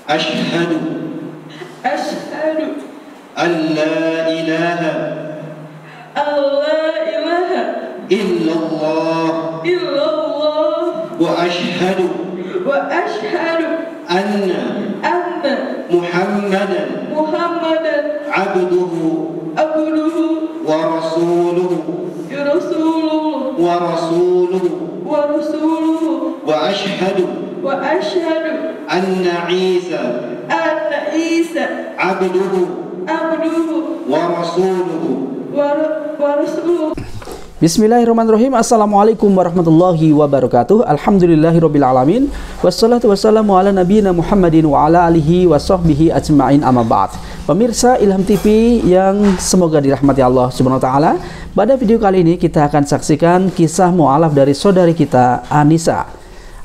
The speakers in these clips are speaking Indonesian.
أشهد أن لا إله إلا الله وأشهد أن محمدا عبده ورسوله وأشهد أن عيسى عبده ورسوله. Bismillahirrahmanirrahim. Assalamualaikum warahmatullahi wabarakatuh. Alhamdulillahirabbil alamin. Wassalatu wassalamu ala nabiyina Muhammadin wa ala alihi wa sahbihi ajma'in, amma ba'd. Pemirsa Ilham TV yang semoga dirahmati Allah Subhanahu wa taala, pada video kali ini kita akan saksikan kisah mu'alaf dari saudari kita Anissa.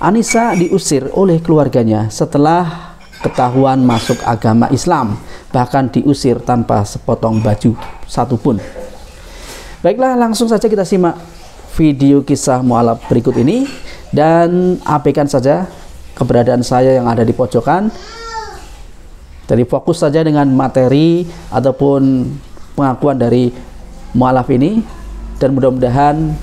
Anissa diusir oleh keluarganya setelah ketahuan masuk agama Islam, bahkan diusir tanpa sepotong baju satupun. Baiklah, langsung saja kita simak video kisah mu'alaf berikut ini dan abaikan saja keberadaan saya yang ada di pojokan. Jadi fokus saja dengan materi ataupun pengakuan dari mu'alaf ini, dan mudah-mudahan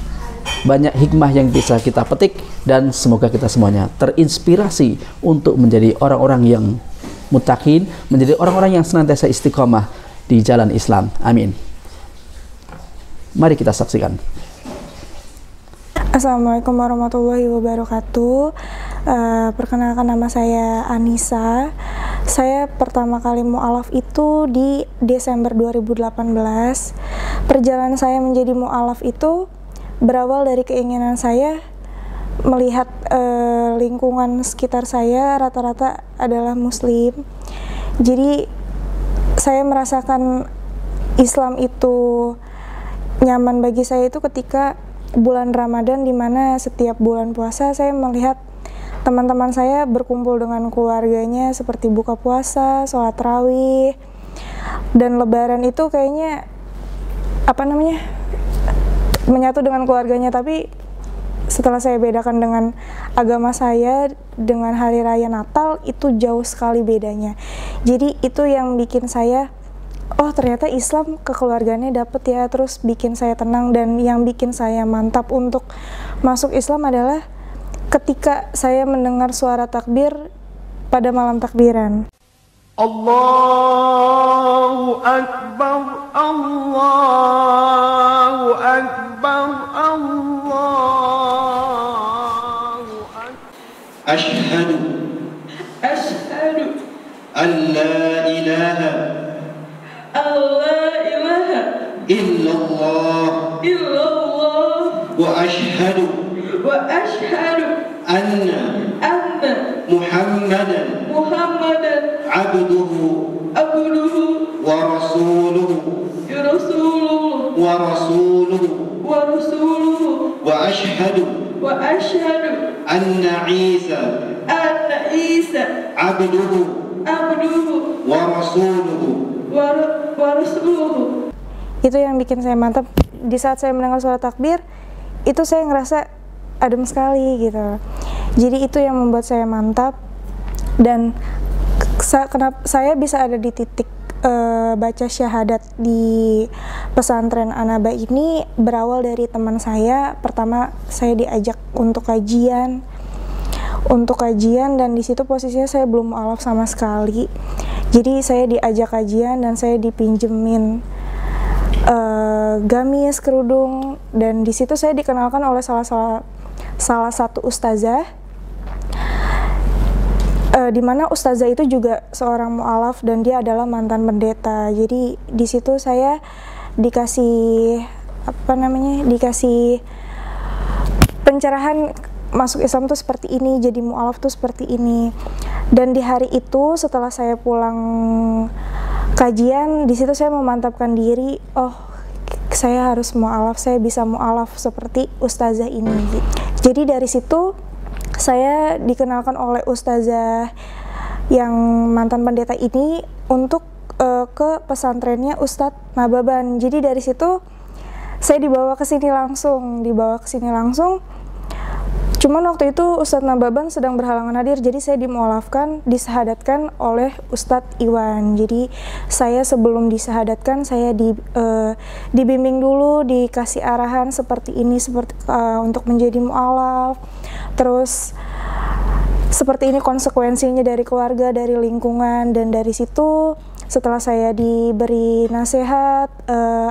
banyak hikmah yang bisa kita petik dan semoga kita semuanya terinspirasi untuk menjadi orang-orang yang muttaqin, menjadi orang-orang yang senantiasa istiqomah di jalan Islam. Amin. Mari kita saksikan. Assalamualaikum warahmatullahi wabarakatuh. Perkenalkan, nama saya Anissa. Saya pertama kali mu'alaf itu di Desember 2018. Perjalanan saya menjadi mu'alaf itu berawal dari keinginan saya melihat lingkungan sekitar saya rata-rata adalah muslim. Jadi saya merasakan Islam itu nyaman bagi saya itu ketika bulan Ramadan, di mana setiap bulan puasa saya melihat teman-teman saya berkumpul dengan keluarganya seperti buka puasa, sholat tarawih, dan lebaran itu kayaknya menyatu dengan keluarganya. Tapi setelah saya bedakan dengan agama saya, dengan hari raya Natal, itu jauh sekali bedanya. Jadi itu yang bikin saya, oh ternyata Islam kekeluargaannya dapet ya, terus bikin saya tenang. Dan yang bikin saya mantap untuk masuk Islam adalah ketika saya mendengar suara takbir pada malam takbiran. Allahu Akbar, Allahu Akbar, Allahu Akbar. Ashhadu an la ilaha illallah wa ashhadu anna Muhammadan abduhu wa rasuluhu wa ashhadu anna Isa abduhu wa rasuluhu. Itu yang bikin saya mantap. Di saat saya mendengar suara takbir itu saya ngerasa adem sekali gitu. Jadi itu yang membuat saya mantap. Dan kenapa saya bisa ada di titik baca syahadat di pesantren Anaba ini berawal dari teman saya. Pertama saya diajak untuk kajian dan di situ posisinya saya belum mu'alaf sama sekali. Jadi saya diajak kajian dan saya dipinjemin gamis, kerudung, dan di situ saya dikenalkan oleh salah satu ustazah, di mana ustazah itu juga seorang mu'alaf dan dia adalah mantan pendeta. Jadi di situ saya dikasih pencerahan masuk Islam tuh seperti ini, jadi mu'alaf tuh seperti ini. Dan di hari itu setelah saya pulang kajian, di situ saya memantapkan diri, oh saya harus mu'alaf, saya bisa mu'alaf seperti ustazah ini. Jadi dari situ saya dikenalkan oleh ustazah yang mantan pendeta ini untuk ke pesantrennya Ustadz Nababan. Jadi dari situ saya dibawa ke sini langsung. Cuman waktu itu Ustadz Nababan sedang berhalangan hadir, jadi saya dimualafkan, disahadatkan oleh Ustadz Iwan. Jadi saya sebelum disahadatkan, saya dibimbing dulu, dikasih arahan seperti ini, seperti untuk menjadi mualaf. Terus seperti ini konsekuensinya dari keluarga, dari lingkungan, dan dari situ setelah saya diberi nasihat,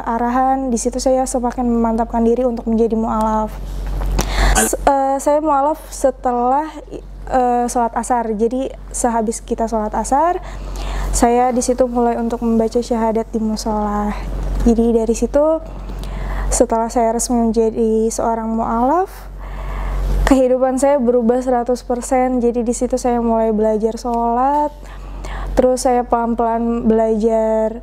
arahan, di situ saya semakin memantapkan diri untuk menjadi mualaf. Saya mualaf setelah sholat asar. Jadi sehabis kita sholat asar, saya di situ mulai untuk membaca syahadat di musola. Jadi dari situ setelah saya resmi menjadi seorang mualaf, kehidupan saya berubah 100%. Jadi di situ saya mulai belajar sholat, terus saya pelan-pelan belajar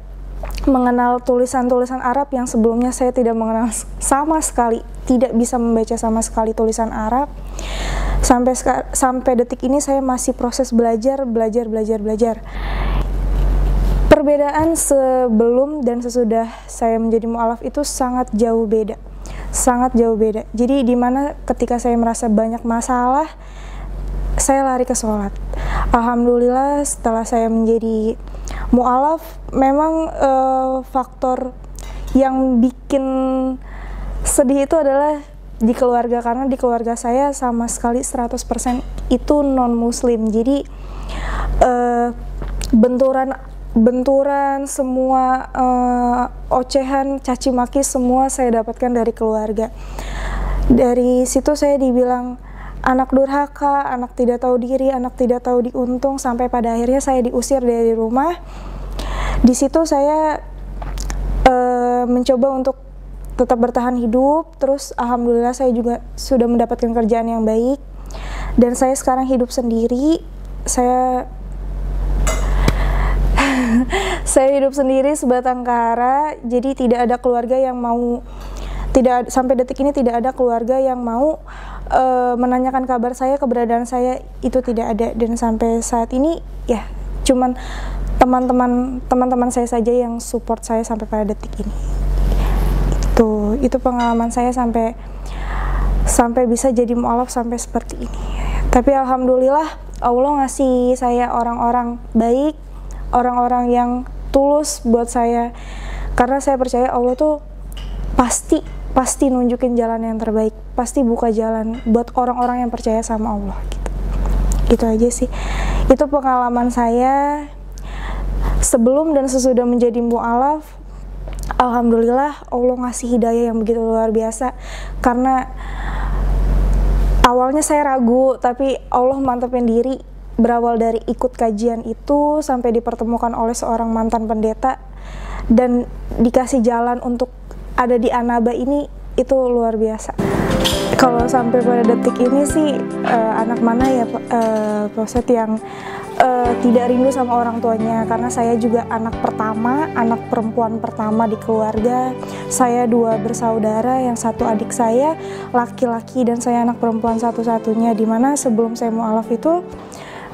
mengenal tulisan-tulisan Arab yang sebelumnya saya tidak mengenal sama sekali, tidak bisa membaca sama sekali tulisan Arab. Sampai detik ini saya masih proses belajar. Perbedaan sebelum dan sesudah saya menjadi mualaf itu sangat jauh beda. Jadi dimana ketika saya merasa banyak masalah, saya lari ke sholat. Alhamdulillah setelah saya menjadi mualaf, memang faktor yang bikin sedih itu adalah di keluarga, karena di keluarga saya sama sekali 100% itu non muslim. Jadi benturan semua, ocehan, caci maki semua saya dapatkan dari keluarga. Dari situ saya dibilang anak durhaka, anak tidak tahu diri, anak tidak tahu diuntung, sampai pada akhirnya saya diusir dari rumah. Di situ saya mencoba untuk tetap bertahan hidup. Terus alhamdulillah saya juga sudah mendapatkan kerjaan yang baik, dan saya sekarang hidup sendiri. Saya hidup sendiri sebatang kara. Jadi tidak ada keluarga yang mau, sampai detik ini tidak ada keluarga yang mau menanyakan kabar saya, keberadaan saya itu tidak ada. Dan sampai saat ini ya cuman teman-teman saya saja yang support saya sampai pada detik ini. Itu pengalaman saya sampai bisa jadi mualaf sampai seperti ini. Tapi alhamdulillah Allah ngasih saya orang-orang baik, orang-orang yang tulus buat saya, karena saya percaya Allah tuh pasti nunjukin jalan yang terbaik, pasti buka jalan buat orang-orang yang percaya sama Allah gitu aja sih. Itu pengalaman saya sebelum dan sesudah menjadi mualaf. Alhamdulillah Allah ngasih hidayah yang begitu luar biasa, karena awalnya saya ragu, tapi Allah mantapin diri. Berawal dari ikut kajian itu sampai dipertemukan oleh seorang mantan pendeta dan dikasih jalan untuk ada di Anaba ini, itu luar biasa. Kalau sampai pada detik ini sih anak mana ya Pak Ustadz yang tidak rindu sama orang tuanya, karena saya juga anak pertama, anak perempuan pertama di keluarga. Saya 2 bersaudara, yang satu adik saya laki-laki dan saya anak perempuan satu-satunya, dimana sebelum saya mualaf itu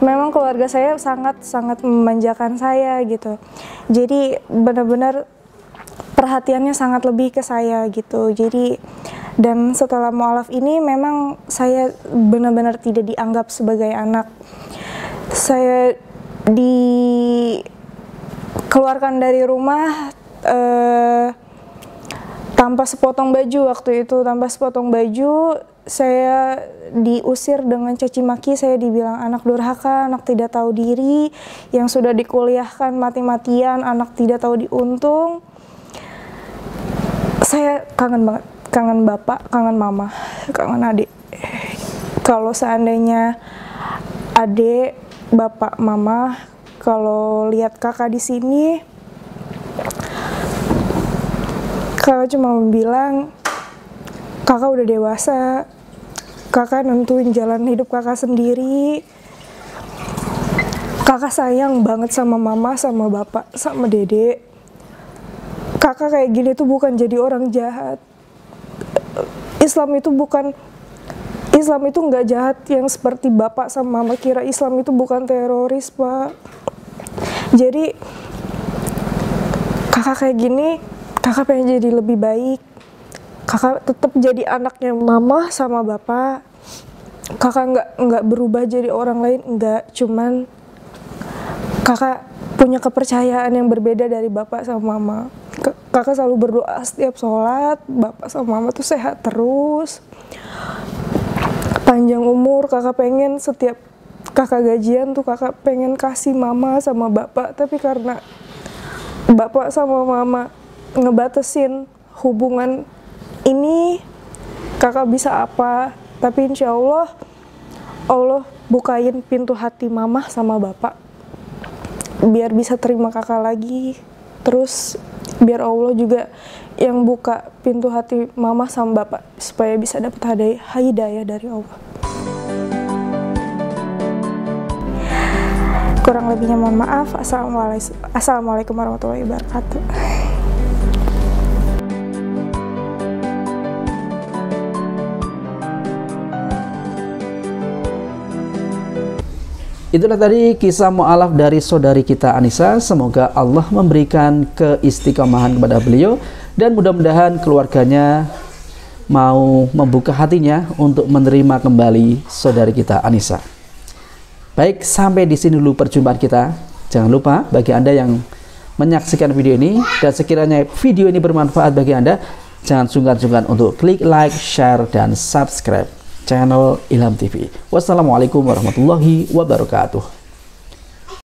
memang keluarga saya sangat memanjakan saya gitu. Jadi benar-benar perhatiannya sangat lebih ke saya gitu. Jadi dan setelah mualaf ini memang saya benar-benar tidak dianggap sebagai anak. Saya dikeluarkan dari rumah tanpa sepotong baju waktu itu. Tanpa sepotong baju, saya diusir dengan caci maki. Saya dibilang anak durhaka, anak tidak tahu diri, yang sudah dikuliahkan mati-matian, anak tidak tahu diuntung. Saya kangen banget, kangen bapak, kangen mama, kangen adik. Kalau seandainya adik, bapak, mama, kalau lihat kakak di sini, kakak cuma bilang, kakak udah dewasa, kakak nentuin jalan hidup kakak sendiri. Kakak sayang banget sama mama, sama bapak, sama dede. Kakak kayak gini tuh bukan jadi orang jahat. Islam itu nggak jahat yang seperti bapak sama mama kira. Islam itu bukan teroris, Pak. Jadi kakak kayak gini, kakak pengen jadi lebih baik. Kakak tetap jadi anaknya mama sama bapak. kakak nggak berubah jadi orang lain, enggak, cuman kakak punya kepercayaan yang berbeda dari bapak sama mama. Kakak selalu berdoa setiap sholat, bapak sama mama tuh sehat terus, panjang umur. Kakak pengen setiap kakak gajian tuh kakak pengen kasih mama sama bapak, tapi karena bapak sama mama ngebatasin hubungan ini, kakak bisa apa? Tapi insya Allah, Allah bukain pintu hati mama sama bapak biar bisa terima kakak lagi. Terus biar Allah juga yang buka pintu hati mama sama bapak supaya bisa dapat hidayah dari Allah. Kurang lebihnya mohon maaf. Assalamualaikum warahmatullahi wabarakatuh. Itulah tadi kisah mu'alaf dari saudari kita Anissa. Semoga Allah memberikan keistiqomahan kepada beliau dan mudah-mudahan keluarganya mau membuka hatinya untuk menerima kembali saudari kita Anissa. Baik, sampai di sini dulu perjumpaan kita. Jangan lupa bagi Anda yang menyaksikan video ini dan sekiranya video ini bermanfaat bagi Anda, jangan sungkan-sungkan untuk klik like, share, dan subscribe channel Ilham TV. Wassalamualaikum warahmatullahi wabarakatuh.